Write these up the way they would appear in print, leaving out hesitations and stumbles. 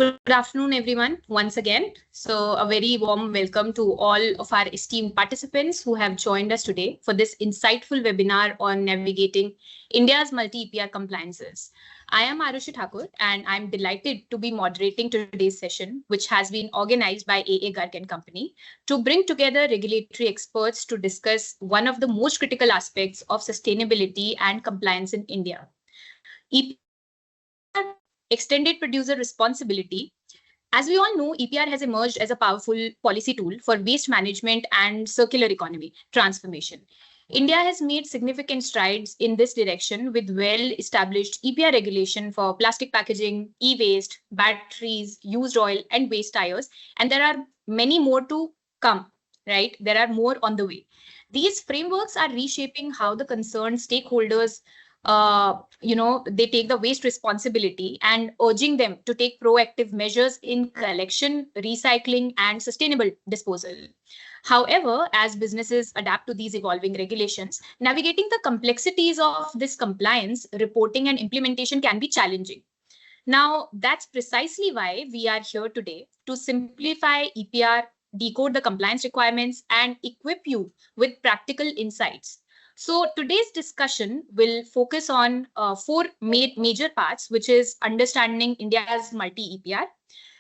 good afternoon, everyone, once again. So a very warm welcome to all of our esteemed participants who have joined us today for this insightful webinar on navigating India's multi-EPR compliances. I am Arushi Thakur, and I'm delighted to be moderating today's session, which has been organized by AA Garg and Company to bring together regulatory experts to discuss one of the most critical aspects of sustainability and compliance in India. Extended producer responsibility. As we all know, EPR has emerged as a powerful policy tool for waste management and circular economy transformation. India has made significant strides in this direction with well-established EPR regulation for plastic packaging, e-waste, batteries, used oil, and waste tires. And there are many more to come, right? There are more on the way. These frameworks are reshaping how the concerned stakeholders they take the waste responsibility and urging them to take proactive measures in collection, recycling, and sustainable disposal. However, as businesses adapt to these evolving regulations, navigating the complexities of this compliance, reporting, and implementation can be challenging. Now, that's precisely why we are here today to simplify EPR, decode the compliance requirements, and equip you with practical insights. So today's discussion will focus on four major parts, which is understanding India's multi-EPR.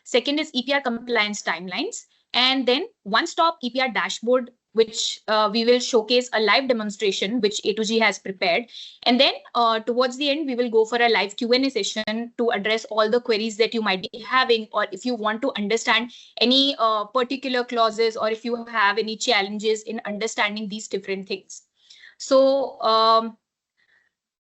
Second is EPR compliance timelines. And then one-stop EPR dashboard, which we will showcase a live demonstration, which A2G has prepared. And then towards the end, we will go for a live Q&A session to address all the queries that you might be having, or if you want to understand any particular clauses, or if you have any challenges in understanding these different things. So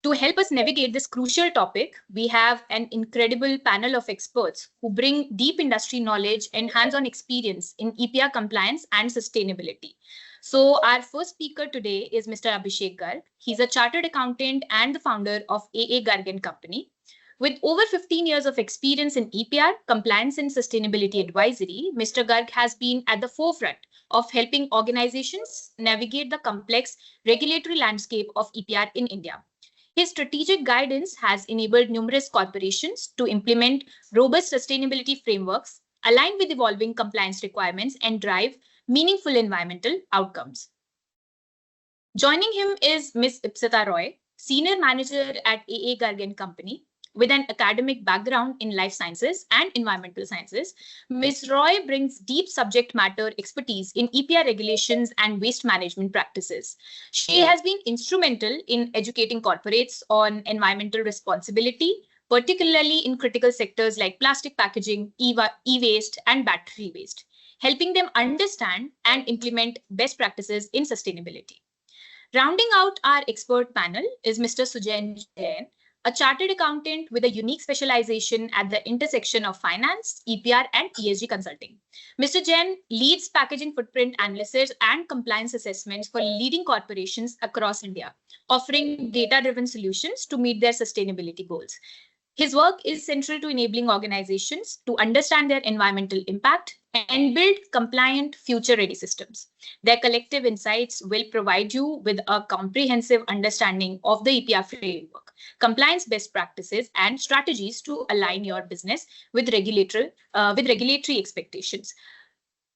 to help us navigate this crucial topic, we have an incredible panel of experts who bring deep industry knowledge and hands-on experience in EPR compliance and sustainability. So our first speaker today is Mr. Abhishek Garg. He's a chartered accountant and the founder of AA Garg and Company. With over 15 years of experience in EPR, compliance and sustainability advisory, Mr. Garg has been at the forefront of helping organizations navigate the complex regulatory landscape of EPR in India. His strategic guidance has enabled numerous corporations to implement robust sustainability frameworks, align with evolving compliance requirements, and drive meaningful environmental outcomes. Joining him is Ms. Ipsita Roy, Senior Manager at AA Garg and Company, with an academic background in life sciences and environmental sciences. Ms. Roy brings deep subject matter expertise in EPR regulations and waste management practices. She has been instrumental in educating corporates on environmental responsibility, particularly in critical sectors like plastic packaging, e-waste, and battery waste, helping them understand and implement best practices in sustainability. Rounding out our expert panel is Mr. Sujain Jain, a chartered accountant with a unique specialization at the intersection of finance, EPR, and ESG consulting. Mr. Jain leads packaging footprint analysis and compliance assessments for leading corporations across India, offering data-driven solutions to meet their sustainability goals. His work is central to enabling organizations to understand their environmental impact and build compliant future-ready systems. Their collective insights will provide you with a comprehensive understanding of the EPR framework, compliance best practices, and strategies to align your business with regulatory expectations.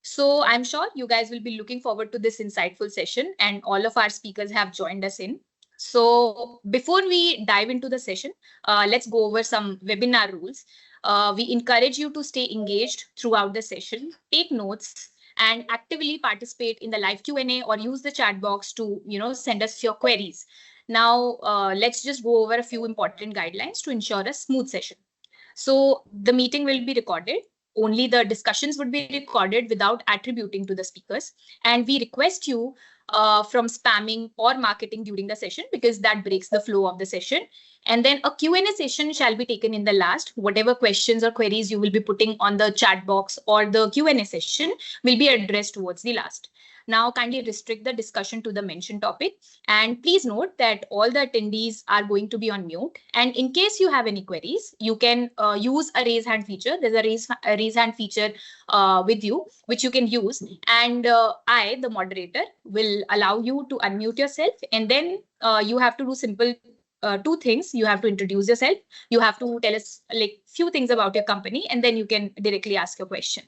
So I'm sure you guys will be looking forward to this insightful session, and all of our speakers have joined us in. So before we dive into the session, let's go over some webinar rules. We encourage you to stay engaged throughout the session, take notes, and actively participate in the live Q&A or use the chat box to send us your queries. Now, let's just go over a few important guidelines to ensure a smooth session. So the meeting will be recorded. Only the discussions would be recorded without attributing to the speakers. And we request you from spamming or marketing during the session, because that breaks the flow of the session. And then a Q&A session shall be taken in the last. Whatever questions or queries you will be putting on the chat box or the Q&A session will be addressed towards the last. Now, kindly restrict the discussion to the mentioned topic. And please note that all the attendees are going to be on mute. And in case you have any queries, you can use a raise hand feature. There's a raise hand feature with you, which you can use. And I, the moderator, will allow you to unmute yourself. And then you have to do simple two things. You have to introduce yourself. You have to tell us like few things about your company, and then you can directly ask your question.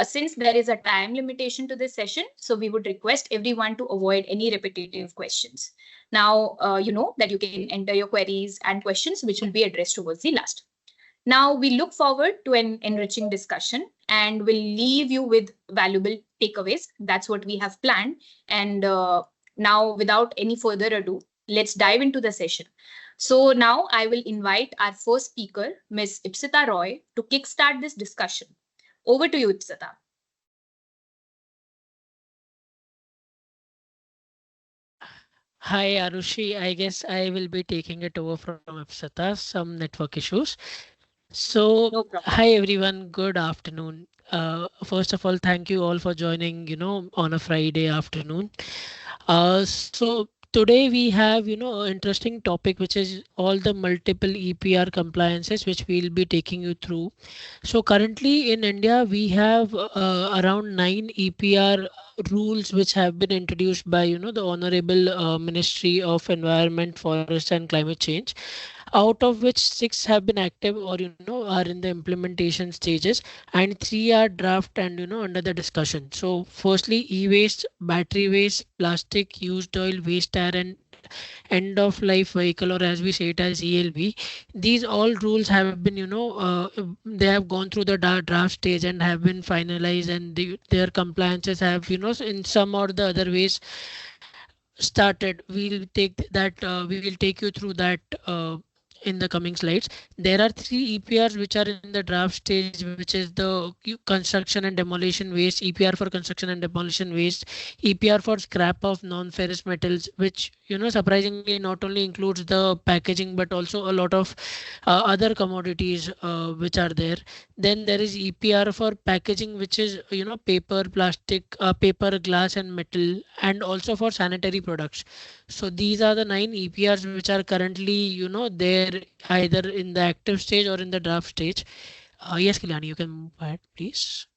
Since there is a time limitation to this session, so we would request everyone to avoid any repetitive questions. Now, you know that you can enter your queries and questions, which will be addressed towards the last. Now, we look forward to an enriching discussion and will leave you with valuable takeaways. That's what we have planned. And now, without any further ado, let's dive into the session. So now I will invite our first speaker, Ms. Ipsita Roy, to kickstart this discussion. Over to you, Ipsita. Hi, Arushi. I guess I will be taking it over from Ipsita, some network issues. So, No problem. hi everyone, good afternoon. First of all, thank you all for joining, on a Friday afternoon. So today we have, an interesting topic, which is all the multiple EPR compliances, which we'll be taking you through. So currently in India, we have around 9 EPR rules which have been introduced by, the Honorable Ministry of Environment, Forest and Climate Change, out of which 6 have been active or are in the implementation stages, and 3 are draft and under the discussion. So firstly, e-waste, battery waste, plastic, used oil, waste tire, and end of life vehicle, or as we say it as ELV. These all rules have been they have gone through the draft stage and have been finalized, and their compliances have in some or the other ways started. We will take you through that in the coming slides. There are 3 EPRs which are in the draft stage, which is the construction and demolition waste, EPR for construction and demolition waste, EPR for scrap of non-ferrous metals, which surprisingly not only includes the packaging but also a lot of other commodities which are there. Then there is EPR for packaging, which is paper, plastic, paper, glass, and metal, and also for sanitary products. So these are the 9 EPRs which are currently there either in the active stage or in the draft stage. Yes, Kalyani, you can move ahead, please.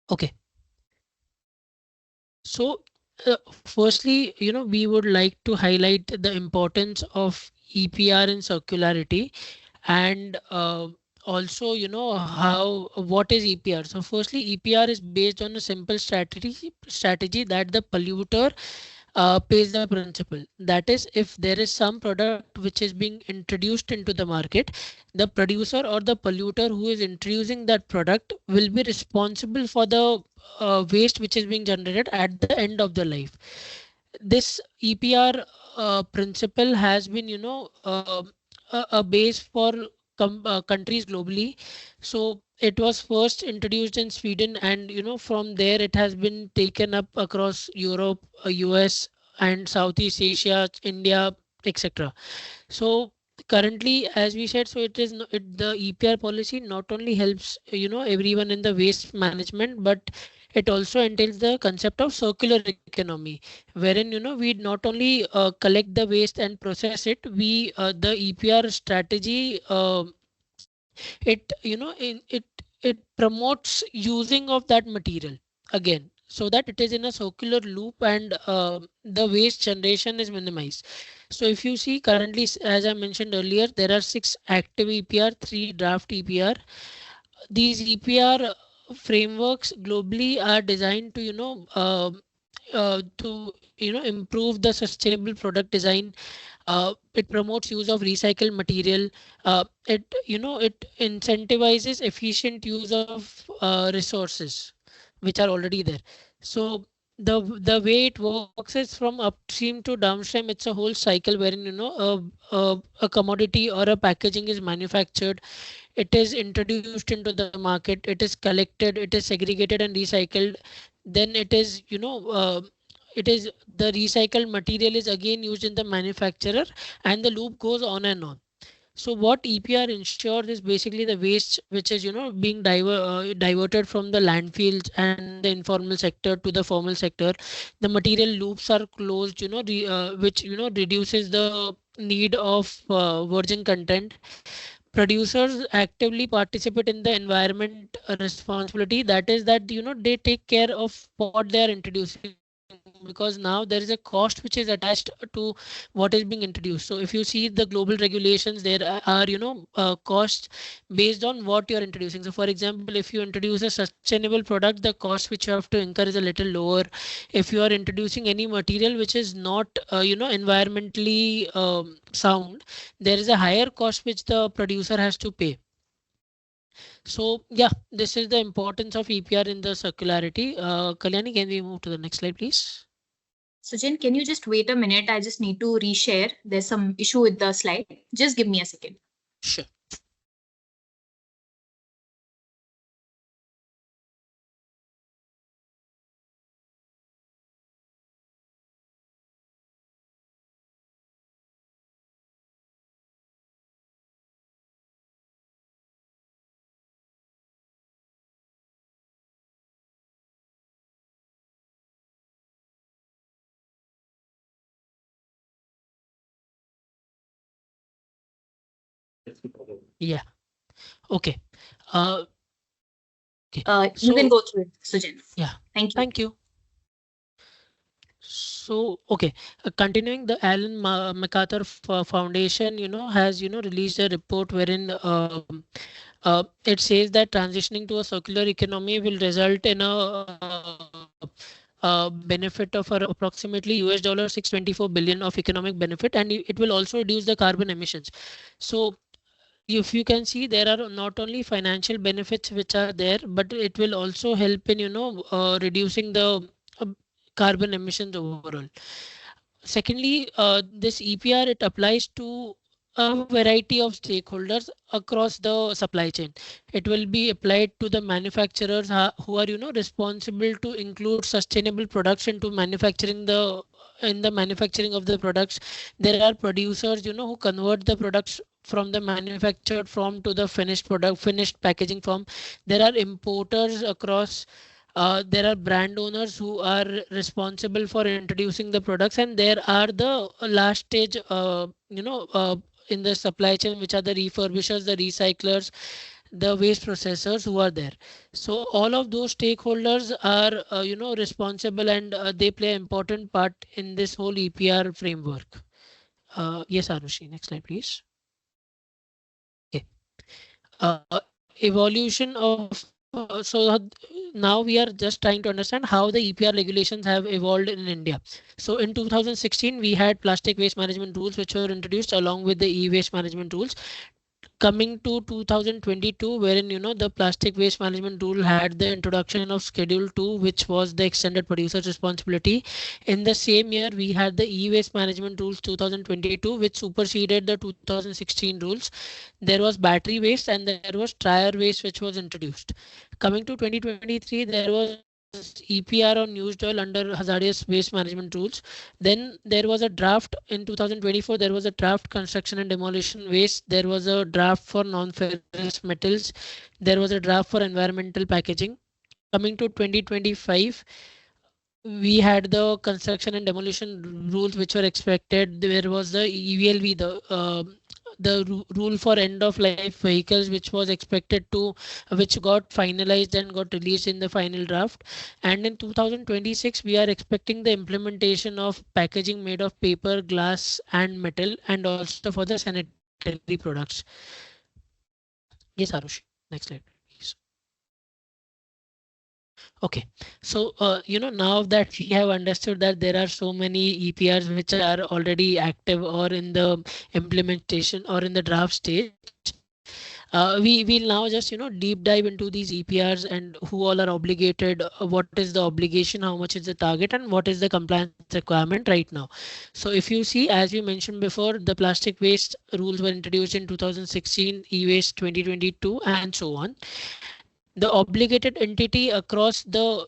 Okay. So, firstly, we would like to highlight the importance of EPR in circularity, and also, how what is EPR. So, firstly, EPR is based on a simple strategy that the polluter pays the principle. That is, if there is some product which is being introduced into the market, the producer or the polluter who is introducing that product will be responsible for the waste which is being generated at the end of the life. This EPR principle has been, a base for countries globally. So it was first introduced in Sweden, and from there it has been taken up across Europe, US, and Southeast Asia, India, etc. So currently, as we said, so it is the EPR policy not only helps everyone in the waste management, but it also entails the concept of circular economy, wherein we not only collect the waste and process it. We the EPR strategy, it it promotes using of that material again, so that it is in a circular loop, and the waste generation is minimized. So if you see currently, as I mentioned earlier, there are 6 active EPR, 3 draft EPR. These EPR frameworks globally are designed to improve the sustainable product design. It promotes use of recycled material. It incentivizes efficient use of resources which are already there. So the way it works is from upstream to downstream. It's a whole cycle wherein a commodity or a packaging is manufactured, it is introduced into the market, it is collected, it is segregated and recycled. Then it is the recycled material is again used in the manufacturer, and the loop goes on and on. So what EPR ensures is basically the waste which is being diverted from the landfills and the informal sector to the formal sector. The material loops are closed, which reduces the need of virgin content. Producers actively participate in the environment responsibility. That is that they take care of what they are introducing into the market. because now there is a cost which is attached to what is being introduced. So if you see the global regulations, there are costs based on what you're introducing. So for example, if you introduce a sustainable product, the cost which you have to incur is a little lower. If you are introducing any material which is not environmentally sound, there is a higher cost which the producer has to pay. So yeah, this is the importance of EPR in the circularity. Kalyani, can we move to the next slide, please? Sujan, can you just wait a minute? I just need to reshare. There's some issue with the slide. Just give me a second. Sure. Yeah. Okay. Okay. You can go through it, Sujan. Yeah. Thank you. Thank you. So, okay, continuing, the Alan MacArthur Foundation, has, released a report wherein it says that transitioning to a circular economy will result in a benefit of approximately US $624 billion of economic benefit, and it will also reduce the carbon emissions. So if you can see, there are not only financial benefits which are there, but it will also help in reducing the uh, carbon emissions overall. Secondly, this EPR, it applies to a variety of stakeholders across the supply chain. It will be applied to the manufacturers who are responsible to include sustainable products into manufacturing the in the manufacturing of the products. There are producers who convert the products from the manufactured form to the finished packaging form. There are importers across, there are brand owners who are responsible for introducing the products, and there are the last stage in the supply chain, which are the refurbishers, the recyclers, the waste processors who are there. So all of those stakeholders are responsible, and they play an important part in this whole EPR framework. Yes, Arushi, next slide, please. Okay. Evolution of now we are just trying to understand how the EPR regulations have evolved in India. So in 2016, we had plastic waste management rules which were introduced along with the e-waste management rules. Coming to 2022, wherein the plastic waste management rule had the introduction of Schedule 2, which was the extended producer's responsibility. In the same year, we had the e-waste management rules 2022, which superseded the 2016 rules. There was battery waste and there was tire waste which was introduced. Coming to 2023, there was EPR on used oil under hazardous waste management rules. Then there was a draft in 2024. There was a draft construction and demolition waste. There was a draft for non-ferrous metals. There was a draft for environmental packaging. Coming to 2025, we had the construction and demolition rules which were expected. There was the EVLV, the rule for end of life vehicles, which was expected to, which got finalized and got released in the final draft. And in 2026, we are expecting the implementation of packaging made of paper, glass, and metal, and also for the sanitary products. Yes, Arushi, next slide, please. Okay, so now that we have understood that there are so many EPRs which are already active or in the implementation or in the draft stage, we will now just deep dive into these EPRs and who all are obligated, what is the obligation, how much is the target, and what is the compliance requirement right now. So if you see, as we mentioned before, the plastic waste rules were introduced in 2016, e-waste 2022, and so on. The obligated entity across the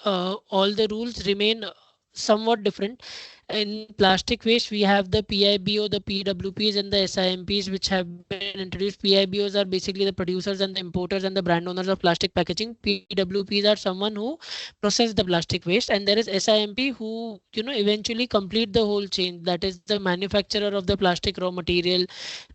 all the rules remain somewhat different. In plastic waste, we have the PIBO, the PWPs, and the SIMPs, which have been introduced. PIBOs are basically the producers and the importers and the brand owners of plastic packaging. PWPs are someone who process the plastic waste, and there is SIMP who eventually complete the whole chain. That is the manufacturer of the plastic raw material,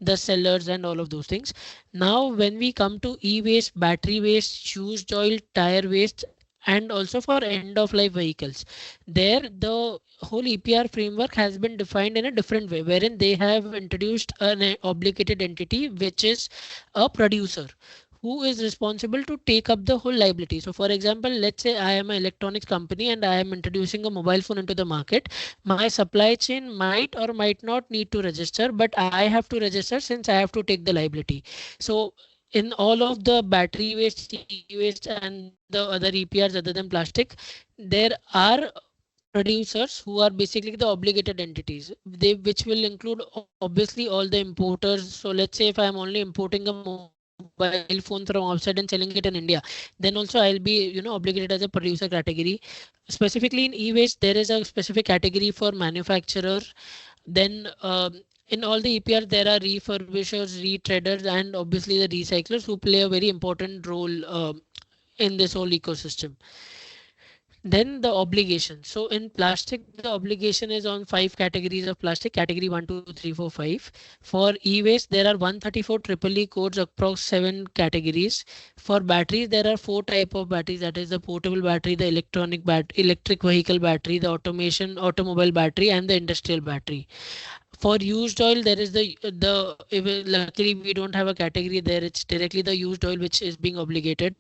the sellers, and all of those things. Now, when we come to e-waste, battery waste, used oil, tire waste, and also for end of life vehicles. There the whole EPR framework has been defined in a different way, wherein they have introduced an obligated entity, which is a producer who is responsible to take up the whole liability. So for example, let's say I am an electronics company and I am introducing a mobile phone into the market. My supply chain might or might not need to register, but I have to register since I have to take the liability. So in all of the battery waste, e-waste and the other EPRs other than plastic, there are producers who are basically the obligated entities, they which will include obviously all the importers. So let's say if I am only importing a mobile phone from outside and selling it in India, then also I'll be obligated as a producer category. Specifically in e-waste there is a specific category for manufacturer. Then in all the EPRs there are refurbishers, retreaders, and obviously the recyclers who play a very important role in this whole ecosystem. Then the obligation. So in plastic, the obligation is on 5 categories of plastic, category 1, 2, 3, 4, 5. For e-waste, there are 134 triple E codes across 7 categories. For batteries, there are 4 type of batteries. That is the portable battery, the electric vehicle battery, the automobile battery, and the industrial battery. For used oil, there is luckily we don't have a category there. It's directly the used oil which is being obligated.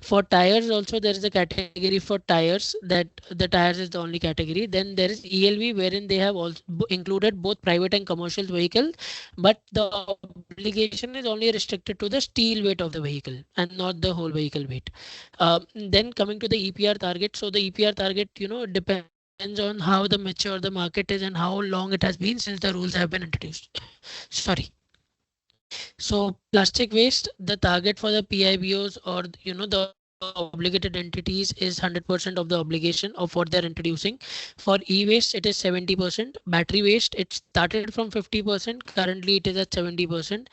For tires also there is a category for tires, that the tires is the only category. Then there is ELV, wherein they have also included both private and commercial vehicles, but the obligation is only restricted to the steel weight of the vehicle and not the whole vehicle weight. Then coming to the EPR target. So the EPR target, depends on how the mature the market is and how long it has been since the rules have been introduced. Sorry. So plastic waste, the target for the PIBOs or the obligated entities is 100% of the obligation of what they're introducing. For e-waste, it is 70%. Battery waste, it started from 50%. Currently, it is at 70%.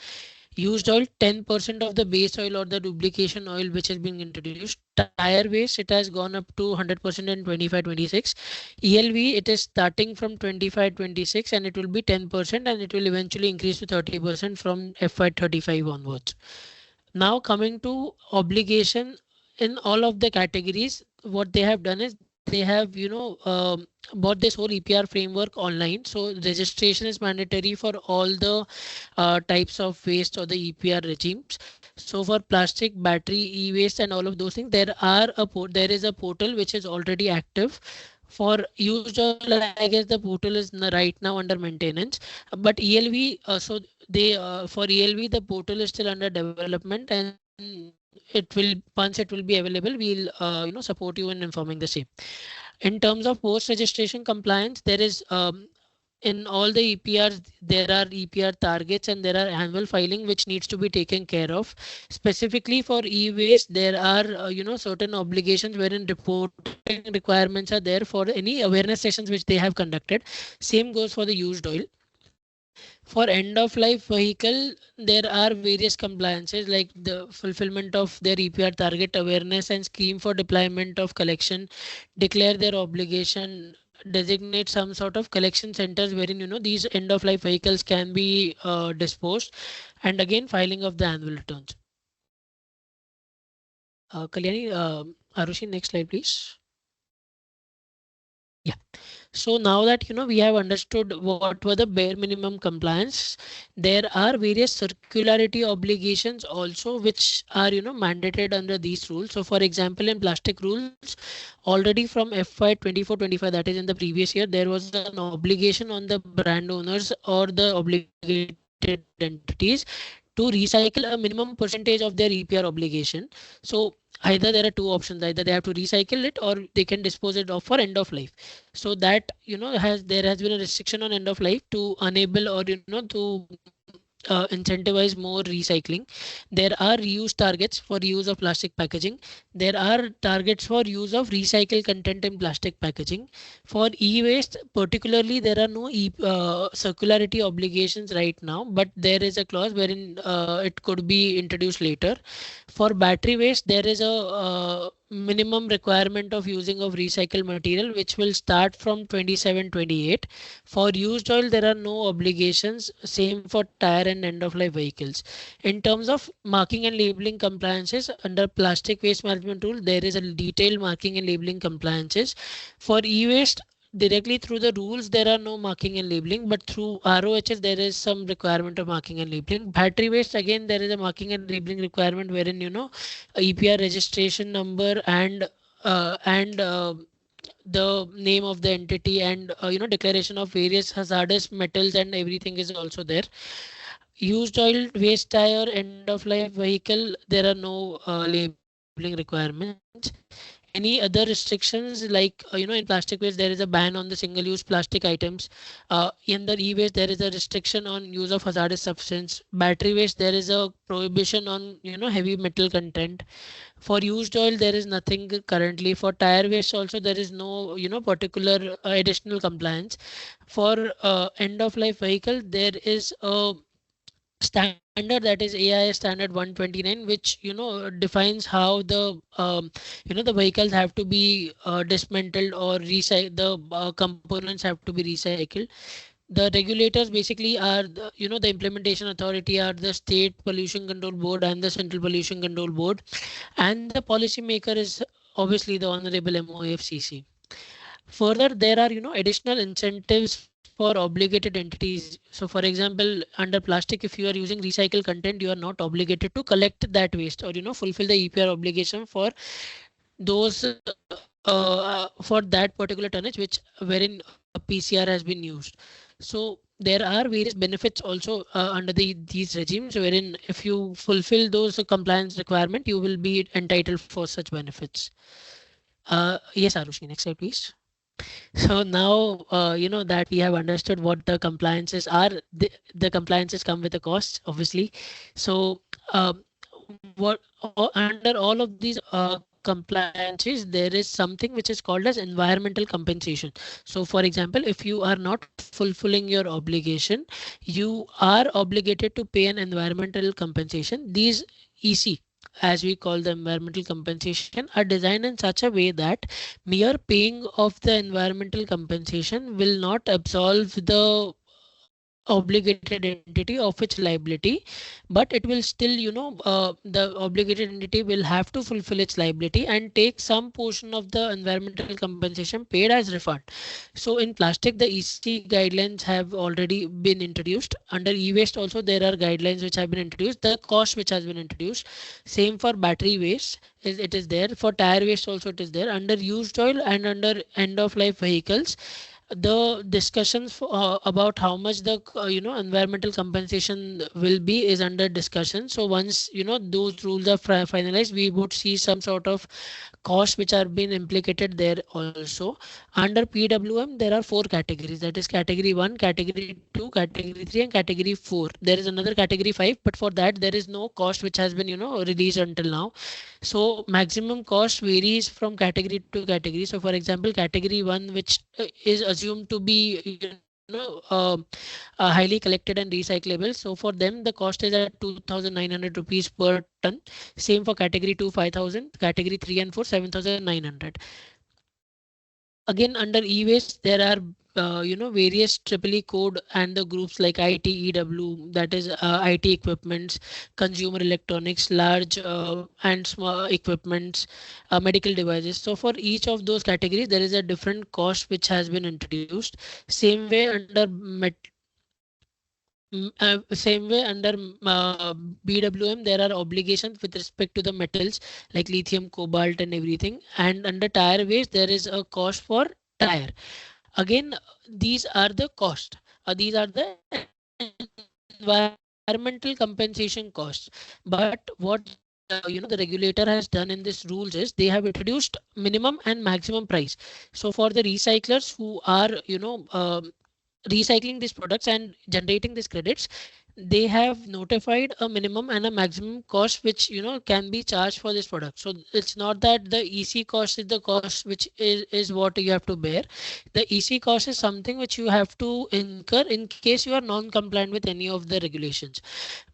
Used oil, 10% of the base oil or the duplication oil which is being introduced. Tire waste, it has gone up to 100% in 25-26. ELV, it is starting from 25-26 and it will be 10% and it will eventually increase to 30% from FY35 onwards. Now coming to obligation in all of the categories, what they have done is they have bought this whole EPR framework online. So registration is mandatory for all the types of waste or the EPR regimes. So for plastic, battery, e-waste, and all of those things, there is a portal which is already active. For used oil, I guess the portal is right now under maintenance. But ELV, for ELV, the portal is still under development, and once it will be available, we'll support you in informing the same. In terms of post registration compliance, there is in all the EPRs, there are EPR targets and there are annual filing which needs to be taken care of. Specifically for e-waste, there are certain obligations wherein reporting requirements are there for any awareness sessions which they have conducted. Same goes for the used oil. For end of life vehicle, there are various compliances like the fulfillment of their EPR target, awareness and scheme for deployment of collection, declare their obligation, designate some sort of collection centers wherein these end of life vehicles can be disposed, and again filing of the annual returns. Kalyani, Arushi, next slide please. Yeah. So now that we have understood what were the bare minimum compliance, there are various circularity obligations also which are mandated under these rules. So for example, in plastic rules, already from FY24-25, that is in the previous year, there was an obligation on the brand owners or the obligated entities to recycle a minimum percentage of their EPR obligation. So either there are two options: either they have to recycle it or they can dispose it off for end of life. So that there has been a restriction on end of life to enable or to incentivize more recycling. There are reuse targets for use of plastic packaging. There are targets for use of recycled content in plastic packaging. For e-waste particularly, there are no circularity obligations right now, but there is a clause wherein it could be introduced later. For battery waste, there is a minimum requirement of using of recycled material, which will start from 27-28. For used oil, there are no obligations. Same for tire and end of life vehicles. In terms of marking and labeling compliances, under plastic waste management rule, there is a detailed marking and labeling compliances. For e-waste, directly through the rules there are no marking and labeling, but through ROHS there is some requirement of marking and labeling. Battery waste, again there is a marking and labeling requirement, wherein EPR registration number and the name of the entity, and declaration of various hazardous metals and everything is also there. Used oil, waste tire, end of life vehicle, there are no labeling requirements. Any other restrictions, like in plastic waste there is a ban on the single use plastic items. In the e-waste there is a restriction on use of hazardous substance. Battery waste, there is a prohibition on heavy metal content. For used oil there is nothing currently. For tire waste also there is no particular additional compliance. For end of life vehicle, there is a standard, that is AIS standard 129, which defines how the vehicles have to be dismantled or recycle, the components have to be recycled. The regulators basically are the implementation authority are the state pollution control board and the central pollution control board, and the policy maker is obviously the honorable MOFCC. Further, there are additional incentives for obligated entities. So for example, under plastic, if you are using recycled content, you are not obligated to collect that waste or fulfill the EPR obligation for those for that particular tonnage which wherein a PCR has been used. So there are various benefits also under these regimes, wherein if you fulfill those compliance requirement, you will be entitled for such benefits. Yes, Arushi, next slide please. So now, that we have understood what the compliances are, the compliances come with a cost, obviously. So what under all of these compliances, there is something which is called as environmental compensation. So for example, if you are not fulfilling your obligation, you are obligated to pay an environmental compensation. These EC, as we call the environmental compensation, are designed in such a way that mere paying of the environmental compensation will not absolve the obligated entity of its liability, but it will still the obligated entity will have to fulfill its liability and take some portion of the environmental compensation paid as refund. So in plastic, the EC guidelines have already been introduced. Under e-waste also there are guidelines which have been introduced, the cost which has been introduced. Same for battery waste, it is there. For tire waste also it is there. Under used oil and under end of life vehicles, the discussions about how much the environmental compensation will be is under discussion. So once those rules are finalized, we would see some sort of costs which are being implicated there also. Under PWM there are 4 categories, that is category 1, category 2, category 3 and category 4. There is another category 5, but for that there is no cost which has been released until now. So maximum cost varies from category to category. So for example, category 1, which is assumed to be highly collected and recyclable, so for them the cost is at 2,900 rupees per ton. Same for category 2, 5,000, category 3 and 4, 7,900. Again, under e-waste there are various triple code and the groups like ITEW, that is IT equipments, consumer electronics, large and small equipments, medical devices. So for each of those categories there is a different cost which has been introduced. Same way under BWM there are obligations with respect to the metals like lithium, cobalt and everything. And under tire waste there is a cost for tire. Again, these are the cost. These are the environmental compensation costs. But what the regulator has done in this rules is they have introduced minimum and maximum price. So for the recyclers who are recycling these products and generating these credits, they have notified a minimum and a maximum cost which can be charged for this product. So it's not that the EC cost is the cost which is what you have to bear. The EC cost is something which you have to incur in case you are non-compliant with any of the regulations.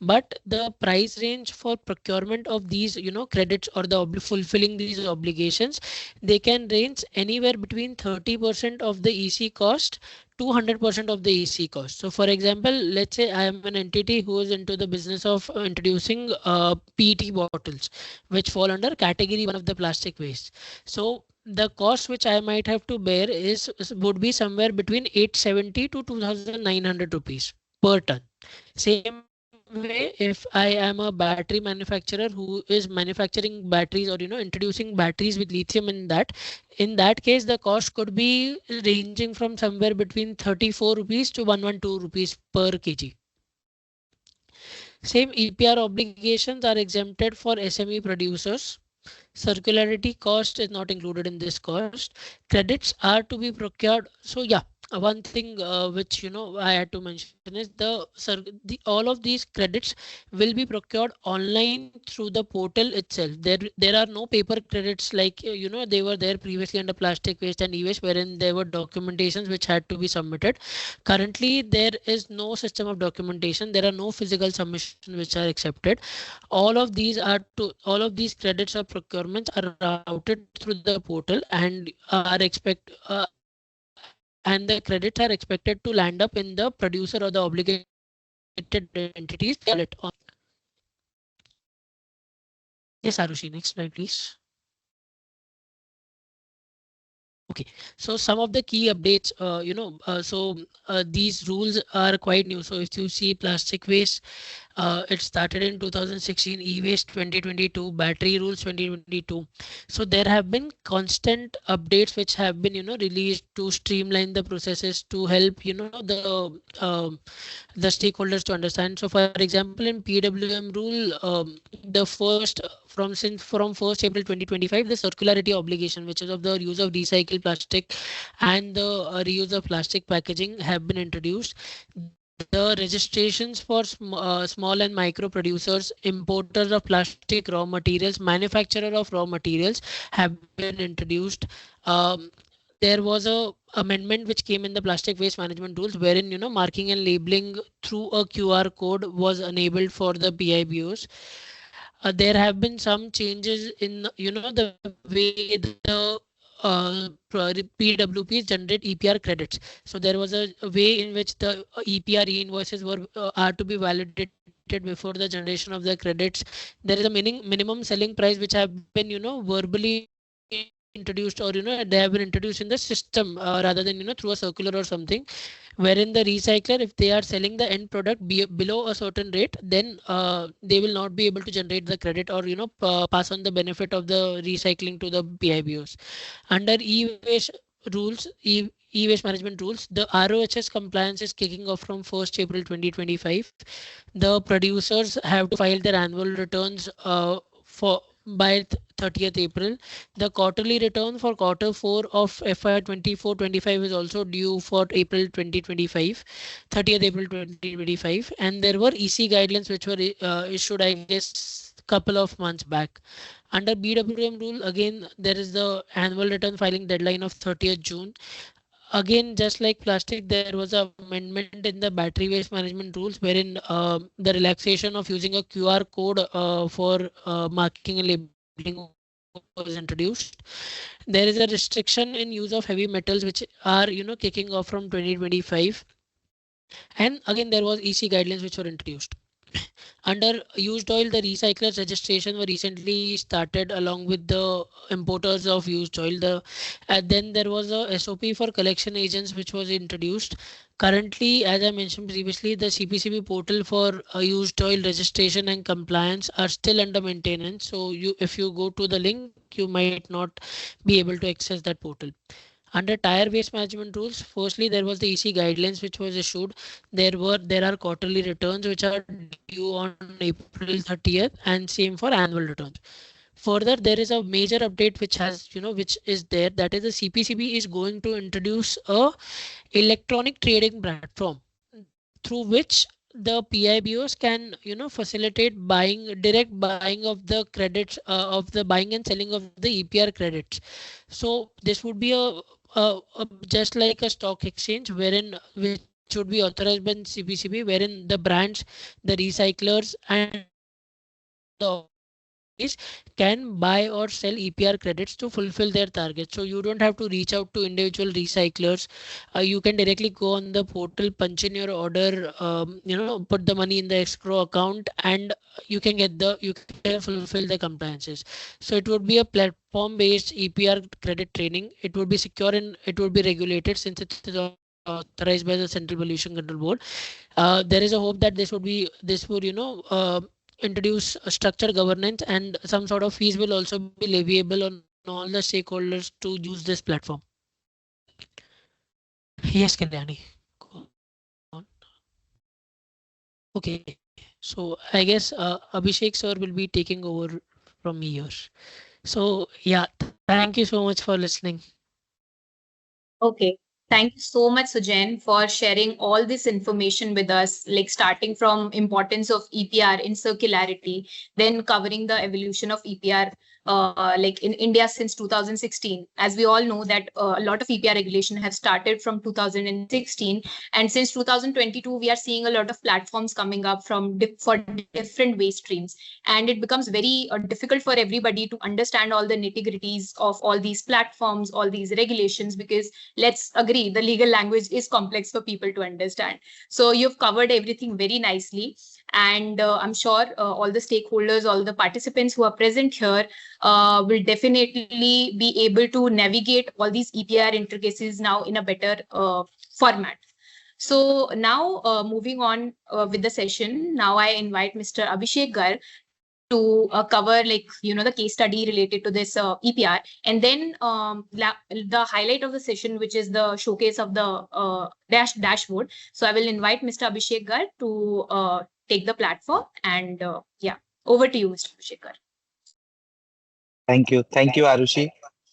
But the price range for procurement of these credits or the fulfilling these obligations, they can range anywhere between 30% of the EC cost to 100% of the EC cost. So for example, let's say I am an entity who is into the business of introducing PET bottles which fall under category 1 of the plastic waste. So the cost which I might have to bear would be somewhere between 870 to 2,900 rupees per ton. Same way, if I am a battery manufacturer who is manufacturing batteries or introducing batteries with lithium in that case the cost could be ranging from somewhere between 34 rupees to 112 rupees per kg. Same EPR obligations are exempted for SME producers. Circularity cost is not included in this cost. Credits are to be procured. So yeah, one thing which I had to mention is the all of these credits will be procured online through the portal itself. There are no paper credits like they were there previously under plastic waste and e-waste, wherein there were documentations which had to be submitted. Currently there is no system of documentation. There are no physical submissions which are accepted. All of these credits or procurements are routed through the portal and the credits are expected to land up in the producer or the obligated entities wallet on. Yes, Arushi, next slide please. Okay, so some of the key updates, these rules are quite new. So if you see plastic waste, it started in 2016, e-waste 2022, battery rules 2022. So there have been constant updates which have been released to streamline the processes, to help the stakeholders to understand. So for example, in PWM rule, the first from 1st April 2025, the circularity obligation, which is of the use of recycled plastic and the reuse of plastic packaging, have been introduced. The registrations for small and micro producers, importers of plastic raw materials, manufacturer of raw materials have been introduced. Um, there was a amendment which came in the plastic waste management rules, wherein marking and labeling through a QR code was enabled for the PIBOs. There have been some changes in the way the PWPs generate EPR credits. So there was a way in which the EPR invoices are to be validated before the generation of the credits. There is a minimum selling price which have been verbally introduced, or they have been introduced in the system rather than through a circular or something, wherein the recycler, if they are selling the end product below a certain rate, then they will not be able to generate the credit or pass on the benefit of the recycling to the PIBOs. Under e-waste rules, e-waste management rules, the ROHS compliance is kicking off from 1st April 2025. The producers have to file their annual returns for by 30th April. The quarterly return for quarter 4 of FY 24-25 is also due for April 2025, 30th April 2025. And there were EC guidelines which were issued, I guess, couple of months back. Under BWM rule, again, there is the annual return filing deadline of 30th June. Again, just like plastic, there was an amendment in the battery waste management rules, wherein the relaxation of using a QR code for marking and labeling was introduced. There is a restriction in use of heavy metals which are kicking off from 2025. And again, there was EC guidelines which were introduced. Under used oil, the recyclers registration were recently started along with the importers of used oil. Then there was a SOP for collection agents which was introduced. Currently, as I mentioned previously, the CPCB portal for used oil registration and compliance are still under maintenance. So if you go to the link, you might not be able to access that portal. Under tire waste management rules, firstly there was the EC guidelines which was issued. There are quarterly returns which are due on April 30th, and same for annual returns. Further, there is a major update which is there, that is the CPCB is going to introduce a electronic trading platform through which the PIBOs can facilitate direct buying of the credits, of the buying and selling of the EPR credits. So this would be a just like a stock exchange, wherein which would be authorized by CPCB, wherein the brands, the recyclers, and the organizations can buy or sell EPR credits to fulfill their targets. So you don't have to reach out to individual recyclers. You can directly go on the portal, punch in your order, put the money in the escrow account, and you can fulfill the compliances. So it would be a platform based EPR credit training. It would be secure and it would be regulated, since it is authorized by the Central Pollution Control Board. There is a hope that this would introduce a structured governance, and some sort of fees will also be leviable on all the stakeholders to use this platform. Yes, Kalyani. Go on. Okay, so I guess Abhishek sir will be taking over from me here. So yeah, thank you so much for listening. Okay. Thank you so much, Sujan, for sharing all this information with us, like starting from importance of EPR in circularity, then covering the evolution of EPR, like in India since 2016. As we all know that a lot of EPR regulation have started from 2016, and since 2022, we are seeing a lot of platforms coming up for different waste streams, and it becomes very difficult for everybody to understand all the nitty gritties of all these platforms, all these regulations, because let's agree, the legal language is complex for people to understand. So you've covered everything very nicely. And I'm sure all the stakeholders, all the participants who are present here will definitely be able to navigate all these EPR intricacies now in a better format. So now moving on with the session, now I invite Mr. Abhishek Gar to cover the case study related to this EPR, and then the highlight of the session, which is the showcase of the dashboard. So I will invite Mr. Abhishek Gar to take the platform, and yeah, over to you, Mr. Abhishek Gar. Thank you, Arushi,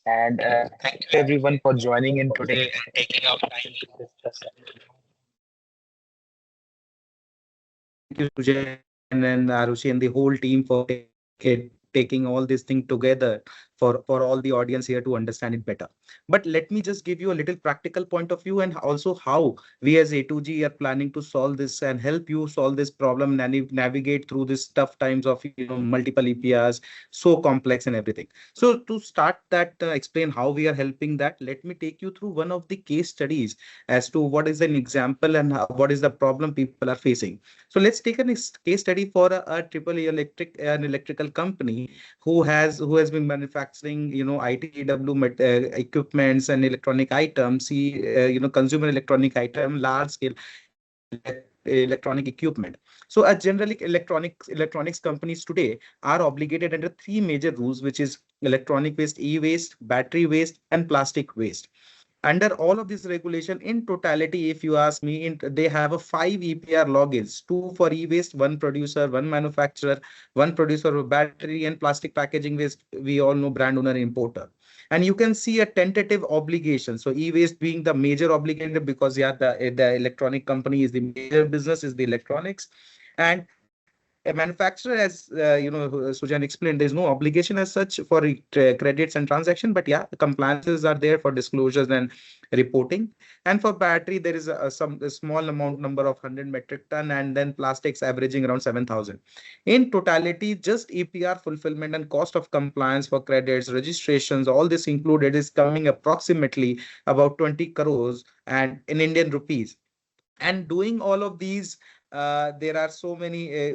and thank you everyone for joining in today and taking out time to discuss. Thank you, Sujan and Arushi and the whole team for taking all this thing together for all the audience here to understand it better. But let me just give you a little practical point of view and also how we as A2G are planning to solve this and help you solve this problem and navigate through this tough times of multiple EPRs, so complex and everything. So to start that, explain how we are helping that, let me take you through one of the case studies as to what is an example and what is the problem people are facing. So let's take a case study for a triple an electrical company who has been manufacturing ITGW equipments and electronic items, consumer electronic item, large scale electronic equipment. So generally electronics companies today are obligated under three major rules, which is electronic waste, e-waste, battery waste, and plastic waste. Under all of this regulation in totality, if you ask me, they have a 5 EPR logins, two for e-waste, one producer, one manufacturer, one producer of battery and plastic packaging waste. We all know brand owner, importer. And you can see a tentative obligation. So e-waste being the major obligator, because yeah, the electronic company is the major business, is the electronics. And a manufacturer, as Sujan explained, there's no obligation as such for credits and transaction, but yeah, the compliances are there for disclosures and reporting. And for battery, there is a small amount number of 100 metric ton, and then plastics averaging around 7,000. In totality, just EPR fulfillment and cost of compliance for credits, registrations, all this included is coming approximately about 20 crores and in Indian rupees. And doing all of these, there are so many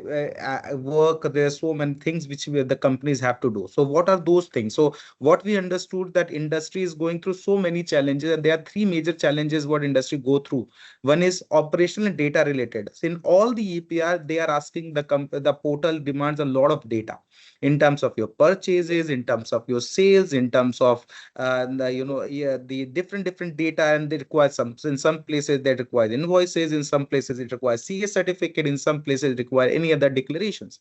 work, there are so many things which the companies have to do. So what are those things? So what we understood, that industry is going through so many challenges, and there are three major challenges what industry go through. One is operational and data related. So in all the EPR, they are asking the portal demands a lot of data in terms of your purchases, in terms of your sales, in terms of the different data, and they require in some places they require invoices, in some places it requires CS certificate, in some places it require any other declarations.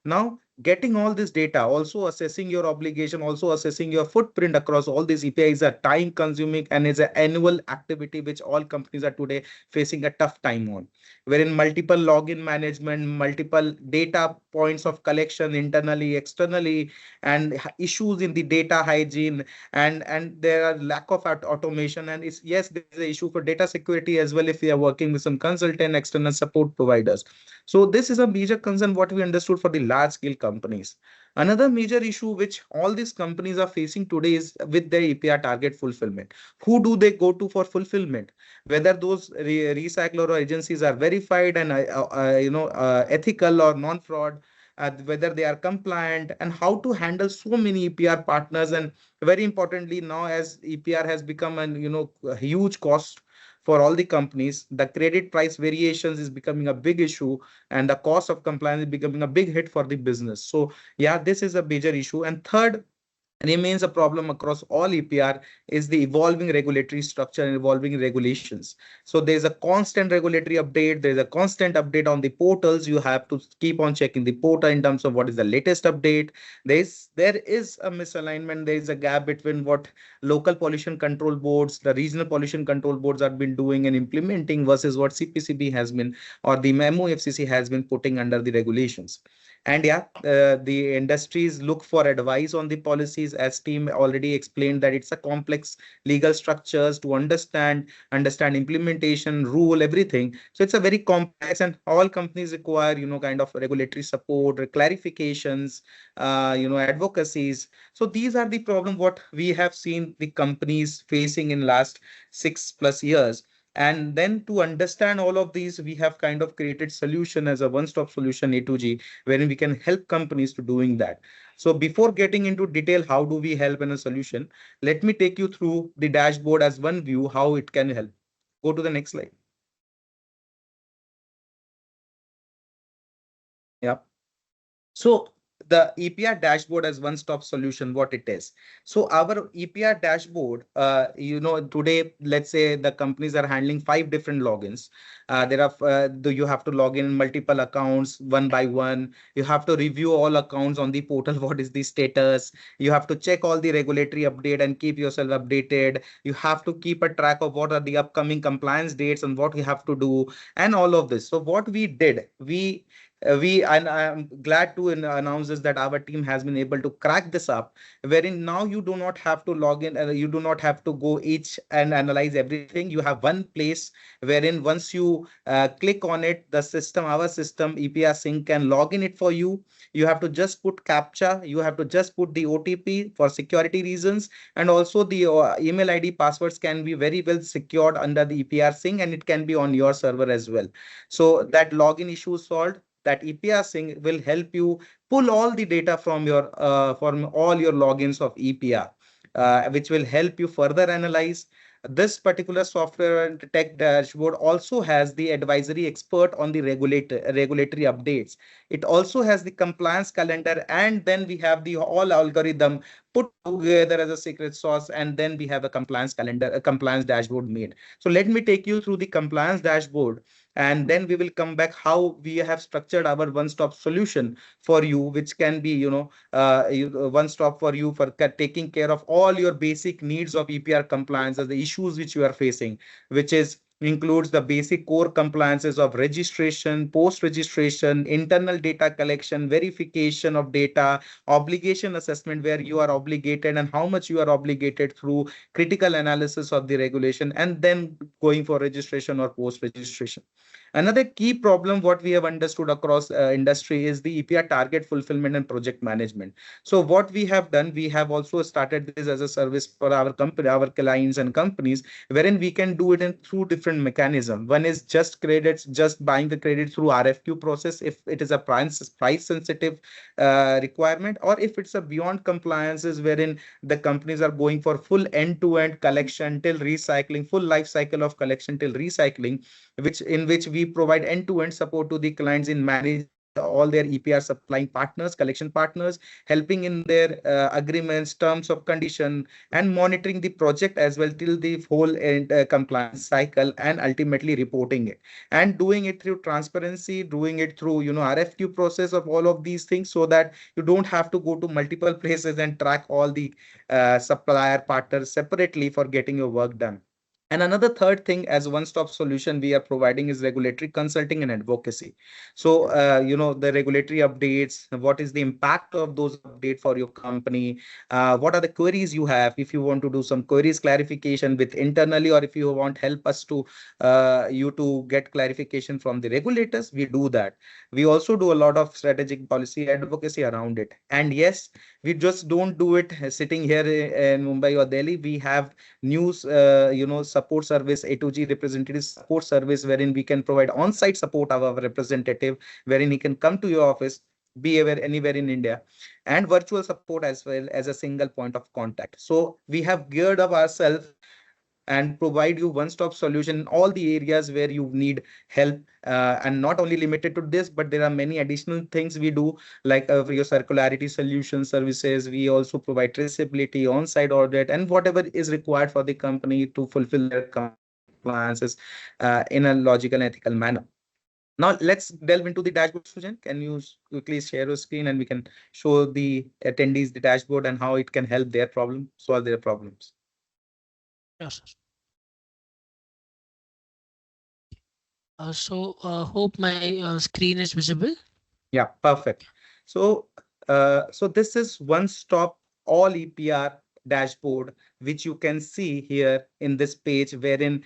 Now getting all this data, also assessing your obligation, also assessing your footprint across all these APIs is a time consuming and is an annual activity which all companies are today facing a tough time on, wherein multiple login management, multiple data points of collection internally, externally, and issues in the data hygiene, and there are lack of automation, and it's, yes, there is an issue for data security as well if we are working with some consultant external support providers. So this is a major concern what we understood for the large scale companies. Another major issue which all these companies are facing today is with their APR target fulfillment. Who do they go to for fulfillment? Whether those recycler or agencies are verified and ethical or non-fraud, whether they are compliant, and how to handle so many EPR partners. And very importantly, now as EPR has become an a huge cost for all the companies, the credit price variations is becoming a big issue, and the cost of compliance is becoming a big hit for the business. So yeah, this is a major issue. And third remains a problem across all EPR is the evolving regulatory structure and evolving regulations. So there's a constant regulatory update. There's a constant update on the portals. You have to keep on checking the portal in terms of what is the latest update. There is a misalignment. There is a gap between what local pollution control boards, the regional pollution control boards have been doing and implementing versus what CPCB has been or the MOFCC has been putting under the regulations. And yeah, the industries look for advice on the policies, as team already explained that it's a complex legal structures to understand implementation, rule, everything. So it's a very complex, and all companies require, kind of regulatory support, clarifications, advocacies. So these are the problem what we have seen the companies facing in last 6+ years. And then to understand all of these, we have kind of created solution as a one-stop solution A to G, wherein we can help companies to doing that. So before getting into detail, how do we help in a solution? Let me take you through the dashboard as one view, how it can help. Go to the next slide. Yeah. So the EPR dashboard as one-stop solution, what it is. So our EPR dashboard, today, let's say the companies are handling 5 different logins. You have to log in multiple accounts one by one. You have to review all accounts on the portal. What is the status? You have to check all the regulatory update and keep yourself updated. You have to keep a track of what are the upcoming compliance dates and what you have to do and all of this. So what we did, and I'm glad to announce this that our team has been able to crack this up, wherein now you do not have to log in, you do not have to go each and analyze everything. You have one place wherein once you click on it, our system EPR Sync can log in it for you. You have to just put captcha, you have to just put the OTP for security reasons, and also the email ID passwords can be very well secured under the EPR Sync, and it can be on your server as well. So that login issue is solved. That EPR Sync will help you pull all the data from all your logins of EPR, which will help you further analyze. This particular software and tech dashboard also has the advisory expert on the regulatory updates. It also has the compliance calendar, and then we have the all algorithm put together as a secret sauce, and then we have a compliance calendar, a compliance dashboard made. So let me take you through the compliance dashboard, and then we will come back how we have structured our one-stop solution for you, which can be one stop for you for taking care of all your basic needs of EPR compliance as the issues which you are facing, which is includes the basic core compliances of registration, post-registration, internal data collection, verification of data, obligation assessment, where you are obligated and how much you are obligated through critical analysis of the regulation, and then going for registration or post-registration. Another key problem what we have understood across industry is the EPR target fulfillment and project management. So what we have done, we have also started this as a service for our company, our clients and companies, wherein we can do it in through different mechanism. One is just credits, just buying the credit through RFQ process if it is a price sensitive requirement, or if it's a beyond compliances wherein the companies are going for full end-to-end collection till recycling, full life cycle of collection till recycling, which we provide end-to-end support to the clients in managing all their EPR supplying partners, collection partners, helping in their agreements, terms of condition, and monitoring the project as well till the whole compliance cycle, and ultimately reporting it, and doing it through transparency, doing it through RFQ process of all of these things, so that you don't have to go to multiple places and track all the supplier partners separately for getting your work done. And another third thing, as one-stop solution we are providing, is regulatory consulting and advocacy. So, the regulatory updates, what is the impact of those updates for your company? What are the queries you have? If you want to do some queries clarification with internally, or if you want help us to you to get clarification from the regulators, we do that. We also do a lot of strategic policy advocacy around it. And yes, we just don't do it sitting here in Mumbai or Delhi. We have news, support service, A to G representative support service, wherein we can provide on-site support of our representative, wherein he can come to your office, be anywhere in India, and virtual support as well as a single point of contact. So we have geared up ourselves and provide you one-stop solution in all the areas where you need help, and not only limited to this, but there are many additional things we do, like for your circularity solution services. We also provide traceability, on-site audit, and whatever is required for the company to fulfill their compliances in a logical and ethical manner. Now let's delve into the dashboard. Sujan, can you quickly share your screen and we can show the attendees the dashboard and how it can help their problem, solve their problems? Yes. Hope my screen is visible. Yeah, perfect. So, so this is one-stop all EPR dashboard, which you can see here in this page, wherein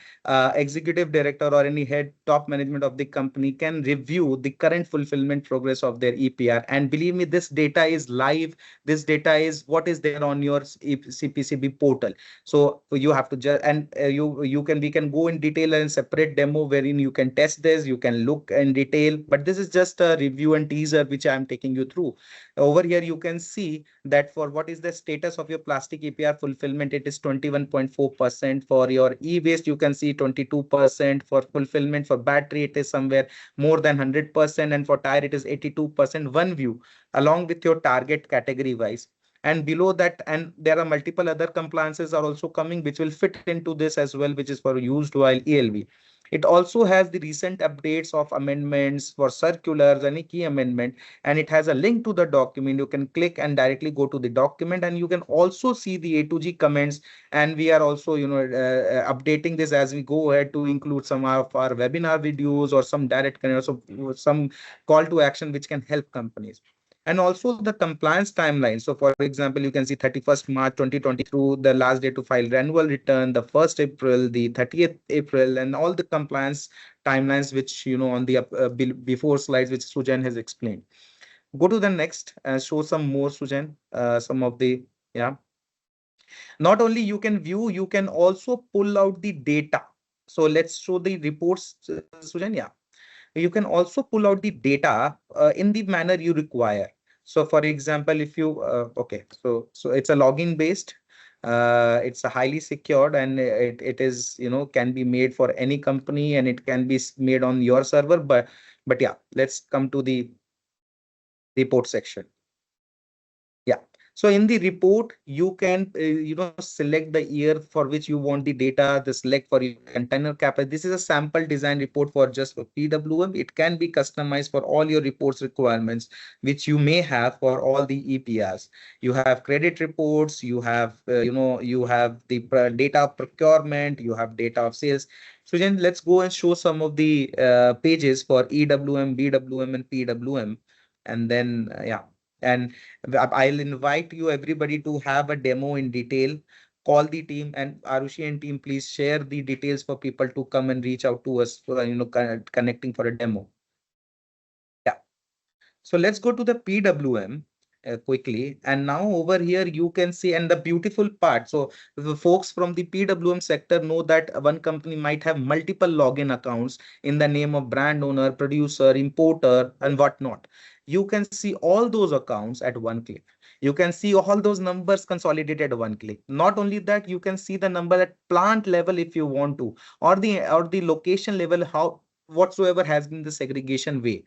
executive director or any head top management of the company can review the current fulfillment progress of their EPR. And believe me, this data is live. This data is what is there on your CPCB portal. So you have to just, and we can go in detail and separate demo wherein you can test this, you can look in detail, but this is just a review and teaser which I'm taking you through. Over here, you can see that for what is the status of your plastic EPR fulfillment, it is 21.4%. For your e-waste, you can see 22%. For fulfillment for battery, it is somewhere more than 100%. And for tire, it is 82%. One view along with your target category wise. And below that, and there are multiple other compliances are also coming, which will fit into this as well, which is for used oil ELV. It also has the recent updates of amendments for circulars, any key amendment, and it has a link to the document. You can click and directly go to the document, and you can also see the A to G comments. And we are also, updating this as we go ahead to include some of our webinar videos or some direct, so some call to action which can help companies. And also the compliance timeline. So for example, you can see 31st March 2020 through the last day to file annual return, the 1st April, the 30th April, and all the compliance timelines, which, on the before slides, which Sujan has explained. Go to the next and show some more, Sujan, some of the, yeah. Not only you can view, you can also pull out the data. So let's show the reports, Sujan, yeah. You can also pull out the data in the manner you require. So for example, if you, okay, so it's a login based, it's a highly secured, and it is, can be made for any company, and it can be made on your server. But yeah, let's come to the report section. Yeah. So in the report, you can, select the year for which you want the data, the select for your container capacity. This is a sample design report for just for PWM. It can be customized for all your reports requirements, which you may have for all the EPRs. You have credit reports, you have, you have the data of procurement, you have data of sales. So then let's go and show some of the pages for EWM, BWM, and PWM. And then, yeah. And I'll invite you everybody to have a demo in detail. Call the team, and Arushi and team, please share the details for people to come and reach out to us for, connecting for a demo. Yeah. So let's go to the PWM quickly. And now over here, you can see, and the beautiful part. So the folks from the PWM sector know that one company might have multiple login accounts in the name of brand owner, producer, importer, and whatnot. You can see all those accounts at one click. You can see all those numbers consolidated at one click. Not only that, you can see the number at plant level if you want to, or the location level, how whatsoever has been the segregation way.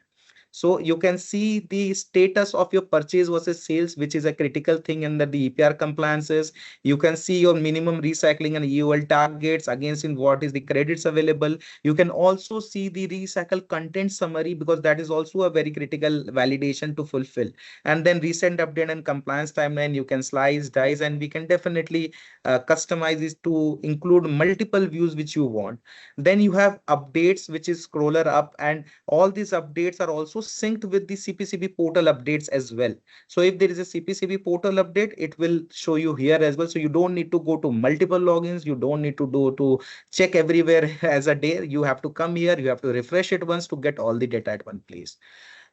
So you can see the status of your purchase versus sales, which is a critical thing under the EPR compliances. You can see your minimum recycling and EOL targets against in what is the credits available. You can also see the recycle content summary, because that is also a very critical validation to fulfill. And then recent update and compliance timeline, you can slice, dice, and we can definitely customize this to include multiple views which you want. Then you have updates, which is scroller up, and all these updates are also synced with the CPCB portal updates as well. So if there is a CPCB portal update, it will show you here as well. So you don't need to go to multiple logins. You don't need to do to check everywhere as a day. You have to come here. You have to refresh it once to get all the data at one place.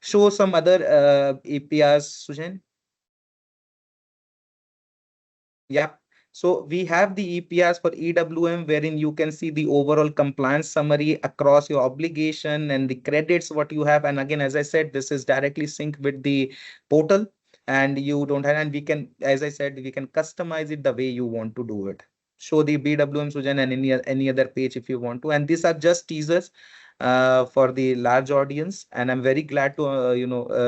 Show some other APIs, Sujan. Yeah. So we have the EPRs for EWM, wherein you can see the overall compliance summary across your obligation and the credits what you have. And again, as I said, this is directly synced with the portal, and you don't have, and we can, as I said, we can customize it the way you want to do it. Show the BWM, Sujan, and any other page if you want to. And these are just teasers for the large audience. And I'm very glad to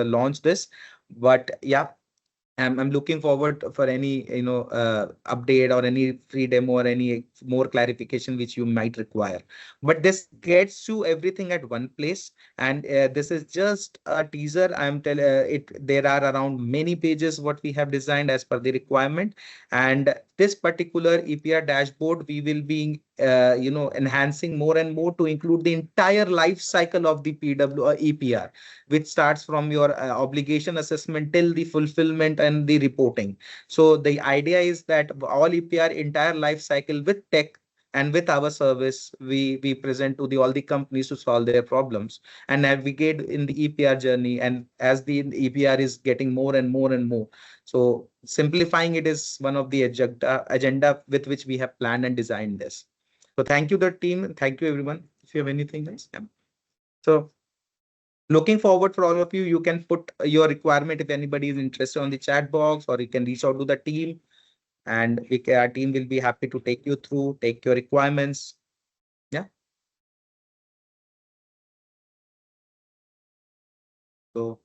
launch this. But yeah, I'm looking forward for any update or any free demo or any more clarification which you might require. But this gets you everything at one place, and this is just a teaser. I'm telling it. There are around many pages what we have designed as per the requirement, and this particular EPR dashboard we will be enhancing more and more to include the entire life cycle of the EPR, which starts from your obligation assessment till the fulfillment and the reporting. So the idea is that all EPR entire life cycle with tech and with our service, we present to the all the companies to solve their problems and navigate in the EPR journey. And as the EPR is getting more and more and more, so simplifying it is one of the agenda with which we have planned and designed this. So thank you, the team. Thank you, everyone. If you have anything else. Yeah. So looking forward for all of you. You can put your requirement if anybody is interested on the chat box, or you can reach out to the team, and our team will be happy to take you through, take your requirements. Yeah. So,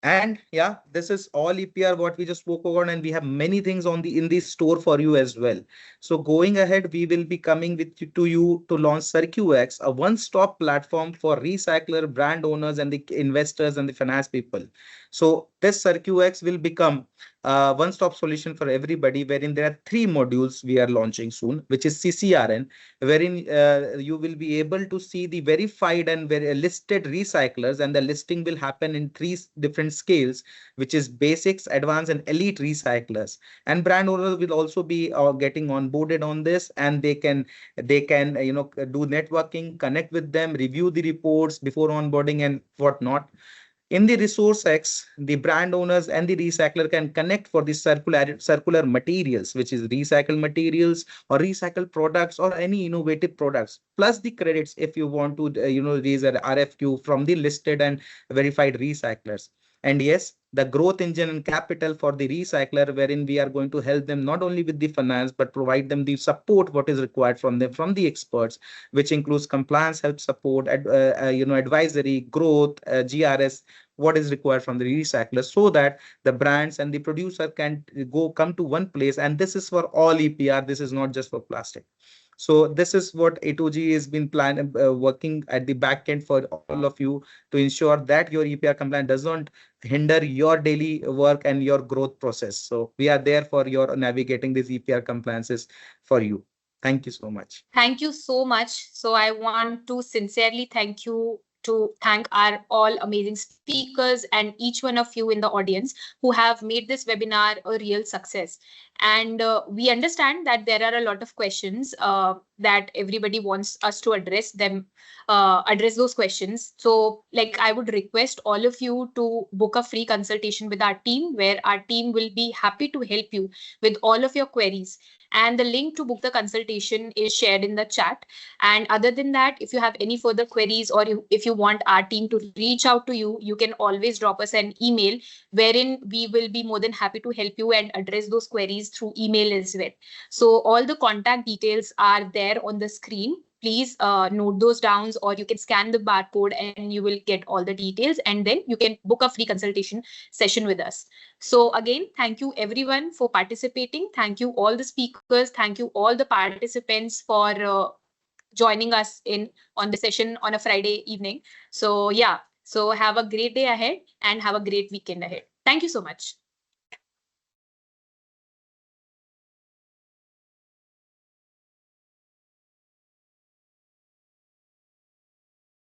and yeah, this is all EPR what we just spoke about, and we have many things on the in the store for you as well. So going ahead, we will be coming to you to launch CIRQ-EX, a one-stop platform for recycler, brand owners, and the investors and the finance people. So this CIRQ-EX will become a one-stop solution for everybody, wherein there are 3 modules we are launching soon, which is CCRN, wherein you will be able to see the verified and listed recyclers, and the listing will happen in 3 different scales, which is basics, advanced, and elite recyclers. And brand owners will also be getting onboarded on this, and they can do networking, connect with them, review the reports before onboarding and whatnot. In the resource X, the brand owners and the recycler can connect for the circular materials, which is recycled materials or recycled products or any innovative products, plus the credits if you want to raise an RFQ from the listed and verified recyclers. And yes, the growth engine and capital for the recycler, wherein we are going to help them not only with the finance, but provide them the support what is required from them, from the experts, which includes compliance, help support, advisory, growth, GRS, what is required from the recycler, so that the brands and the producer can come to one place. And this is for all EPR. This is not just for plastic. So this is what A2G has been planned, working at the back end for all of you to ensure that your EPR compliance does not hinder your daily work and your growth process. So we are there for your navigating these EPR compliances for you. Thank you so much. Thank you so much. So I want to sincerely thank our all amazing speakers and each one of you in the audience who have made this webinar a real success. And we understand that there are a lot of questions that everybody wants us to address those questions. So like I would request all of you to book a free consultation with our team, where our team will be happy to help you with all of your queries. And the link to book the consultation is shared in the chat. And other than that, if you have any further queries, or if you want our team to reach out to you, you can always drop us an email, wherein we will be more than happy to help you and address those queries through email as well. So all the contact details are there on the screen. please note those down, or you can scan the barcode and you will get all the details, and then you can book a free consultation session with us. So again, thank you everyone for participating. Thank you all the speakers. Thank you all the participants for joining us in on the session on a Friday evening. So yeah, so have a great day ahead and have a great weekend ahead. Thank you so much.